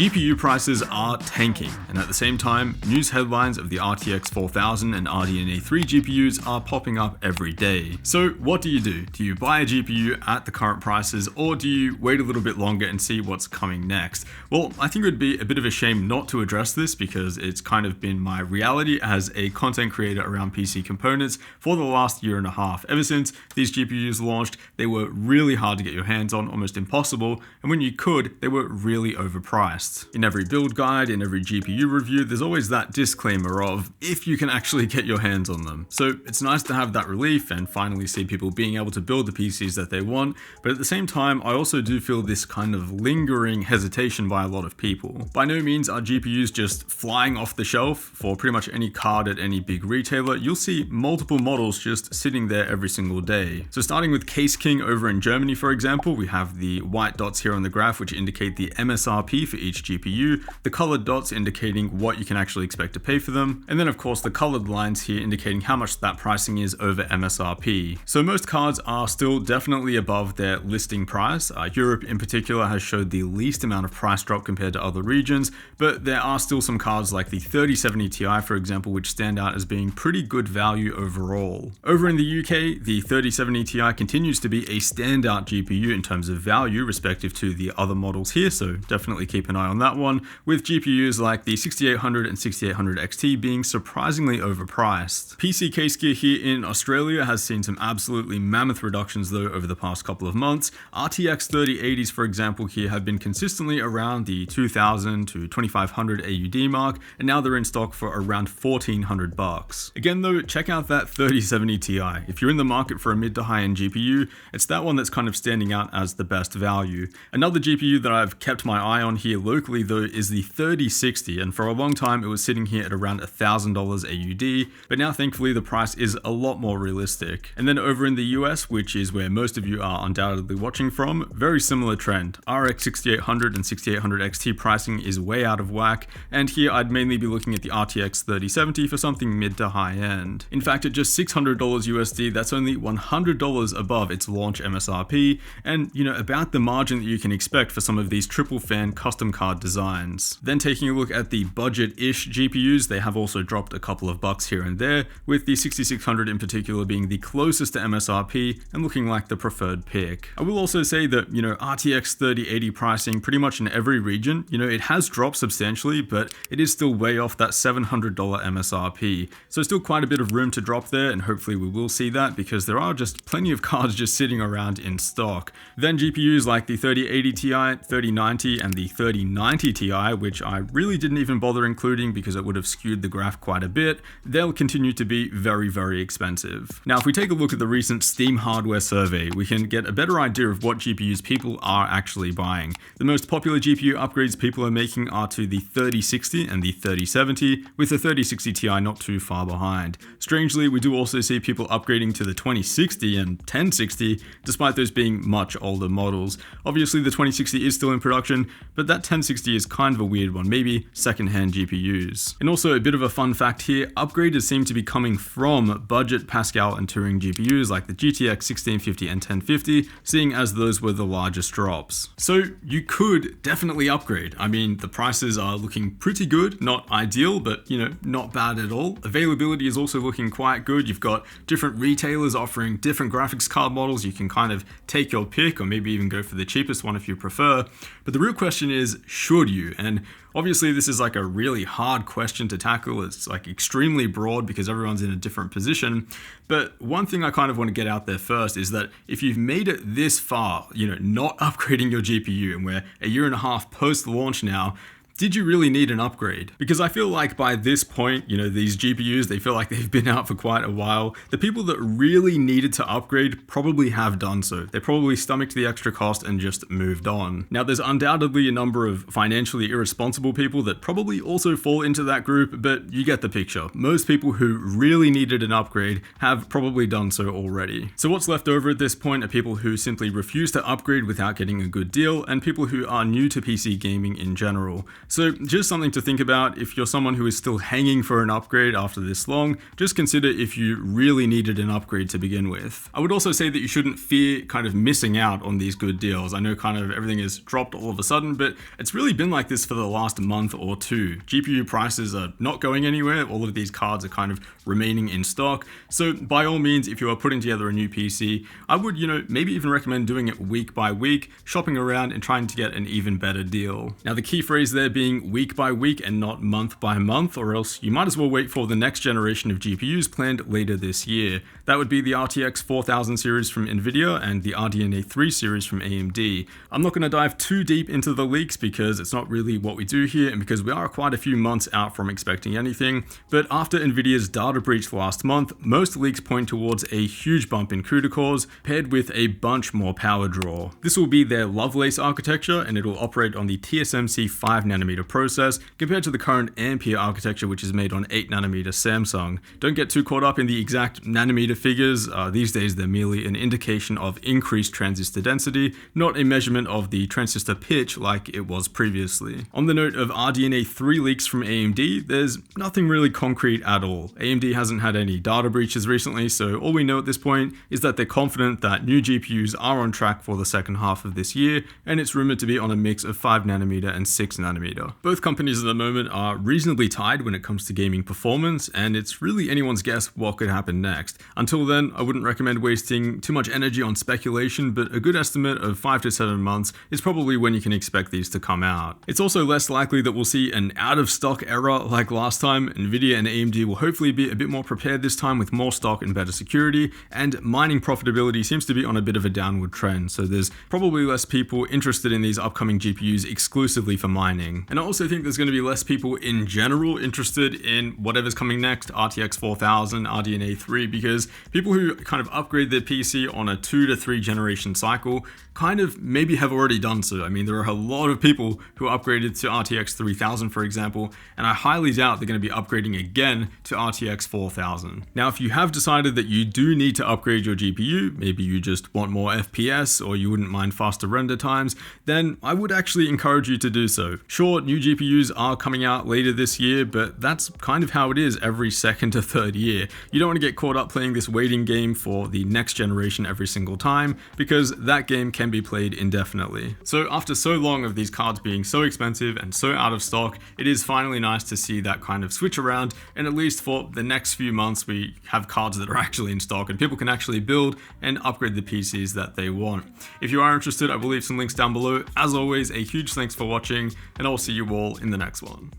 GPU prices are tanking, and at the same time, news headlines of the RTX 4000 and RDNA 3 GPUs are popping up every day. So what do? Do you buy a GPU at the current prices, or do you wait a little bit longer and see what's coming next? Well, I think it would be a bit of a shame not to address this because it's kind of been my reality as a content creator around PC components for the last year and a half. Ever since these GPUs launched, they were really hard to get your hands on, almost impossible, and when you could, they were really overpriced. In every build guide, in every GPU review, there's always that disclaimer of if you can actually get your hands on them. So it's nice to have that relief and finally see people being able to build the PCs that they want, but at the same time, I also do feel this kind of lingering hesitation by a lot of people. By no means are GPUs just flying off the shelf. For pretty much any card at any big retailer, you'll see multiple models just sitting there every single day. So starting with Case King over in Germany, for example, we have the white dots here on the graph which indicate the MSRP for each GPU, the colored dots indicating what you can actually expect to pay for them, and then of course the colored lines here indicating how much that pricing is over MSRP. So most cards are still definitely above their listing price. Europe in particular has showed the least amount of price drop compared to other regions, but there are still some cards like the 3070 Ti, for example, which stand out as being pretty good value overall. Over in the UK, the 3070 Ti continues to be a standout GPU in terms of value respective to the other models here, so definitely keep an eye on that one, with GPUs like the 6800 and 6800 XT being surprisingly overpriced. PC case gear here in Australia has seen some absolutely mammoth reductions though over the past couple of months. RTX 3080s, for example, here have been consistently around the 2000 to 2500 AUD mark, and now they're in stock for around 1400 bucks. Again though, check out that 3070 Ti. If you're in the market for a mid to high end GPU, it's that one that's kind of standing out as the best value. Another GPU that I've kept my eye on here locally though is the 3060, and for a long time it was sitting here at around $1,000 AUD, but now thankfully the price is a lot more realistic. And then over in the US, which is where most of you are undoubtedly watching from, very similar trend. RX 6800 and 6800 XT pricing is way out of whack, and here I'd mainly be looking at the RTX 3070 for something mid to high end. In fact, at just $600 USD, that's only $100 above its launch MSRP, and about the margin that you can expect for some of these triple fan custom card designs. Then taking a look at the budget-ish GPUs, they have also dropped a couple of bucks here and there, with the 6600 in particular being the closest to MSRP and looking like the preferred pick. I will also say that, RTX 3080 pricing pretty much in every region, it has dropped substantially, but it is still way off that $700 MSRP. So still quite a bit of room to drop there, and hopefully we will see that because there are just plenty of cards just sitting around in stock. Then GPUs like the 3080 Ti, 3090 and the 3090 Ti, which I really didn't even bother including because it would have skewed the graph quite a bit, they'll continue to be very, very expensive. Now, if we take a look at the recent Steam hardware survey, we can get a better idea of what GPUs people are actually buying. The most popular GPU upgrades people are making are to the 3060 and the 3070, with the 3060 Ti not too far behind. Strangely, we do also see people upgrading to the 2060 and 1060, despite those being much older models. Obviously, the 2060 is still in production, but that 1060 is kind of a weird one, maybe secondhand GPUs. And also a bit of a fun fact here, upgraders seem to be coming from budget Pascal and Turing GPUs like the GTX 1650 and 1050, seeing as those were the largest drops. So you could definitely upgrade. I mean, the prices are looking pretty good, not ideal, but not bad at all. Availability is also looking quite good. You've got different retailers offering different graphics card models. You can kind of take your pick or maybe even go for the cheapest one if you prefer. But the real question is, should you? And obviously this is like a really hard question to tackle. It's like extremely broad because everyone's in a different position. But one thing I kind of want to get out there first is that if you've made it this far, not upgrading your GPU, and we're a year and a half post launch now, did you really need an upgrade? Because I feel like by this point, these GPUs, they feel like they've been out for quite a while. The people that really needed to upgrade probably have done so. They probably stomached the extra cost and just moved on. Now, there's undoubtedly a number of financially irresponsible people that probably also fall into that group, but you get the picture. Most people who really needed an upgrade have probably done so already. So what's left over at this point are people who simply refuse to upgrade without getting a good deal, and people who are new to PC gaming in general. So just something to think about if you're someone who is still hanging for an upgrade after this long, just consider if you really needed an upgrade to begin with. I would also say that you shouldn't fear kind of missing out on these good deals. I know kind of everything has dropped all of a sudden, but it's really been like this for the last month or two. GPU prices are not going anywhere. All of these cards are kind of remaining in stock. So by all means, if you are putting together a new PC, I would, maybe even recommend doing it week by week, shopping around and trying to get an even better deal. Now the key phrase there being week by week and not month by month, or else you might as well wait for the next generation of GPUs planned later this year. That would be the RTX 4000 series from Nvidia and the RDNA 3 series from AMD. I'm not going to dive too deep into the leaks because it's not really what we do here and because we are quite a few months out from expecting anything, but after Nvidia's data breach last month, most leaks point towards a huge bump in CUDA cores paired with a bunch more power draw. This will be their Lovelace architecture and it will operate on the TSMC 5nm process compared to the current Ampere architecture which is made on 8nm Samsung. Don't get too caught up in the exact nanometer figures. These days they're merely an indication of increased transistor density, not a measurement of the transistor pitch like it was previously. On the note of RDNA 3 leaks from AMD, there's nothing really concrete at all. AMD hasn't had any data breaches recently, so all we know at this point is that they're confident that new GPUs are on track for the second half of this year, and it's rumored to be on a mix of 5nm and 6nm. Both companies at the moment are reasonably tied when it comes to gaming performance, and it's really anyone's guess what could happen next. Until then, I wouldn't recommend wasting too much energy on speculation, but a good estimate of 5 to 7 months is probably when you can expect these to come out. It's also less likely that we'll see an out of stock era like last time. Nvidia and AMD will hopefully be a bit more prepared this time with more stock and better security, and mining profitability seems to be on a bit of a downward trend, so there's probably less people interested in these upcoming GPUs exclusively for mining. And I also think there's going to be less people in general interested in whatever's coming next, RTX 4000, RDNA 3, because people who kind of upgrade their PC on a 2 to 3 generation cycle kind of maybe have already done so. I mean, there are a lot of people who upgraded to RTX 3000, for example, and I highly doubt they're going to be upgrading again to RTX 4000. Now, if you have decided that you do need to upgrade your GPU, maybe you just want more FPS or you wouldn't mind faster render times, then I would actually encourage you to do so. Sure, new GPUs are coming out later this year, but that's kind of how it is every second to third year. You don't want to get caught up playing this waiting game for the next generation every single time, because that game can be played indefinitely. So after so long of these cards being so expensive and so out of stock, it is finally nice to see that kind of switch around, and at least for the next few months we have cards that are actually in stock and people can actually build and upgrade the PCs that they want. If you are interested, I will leave some links down below. As always, a huge thanks for watching, and I'll see you all in the next one.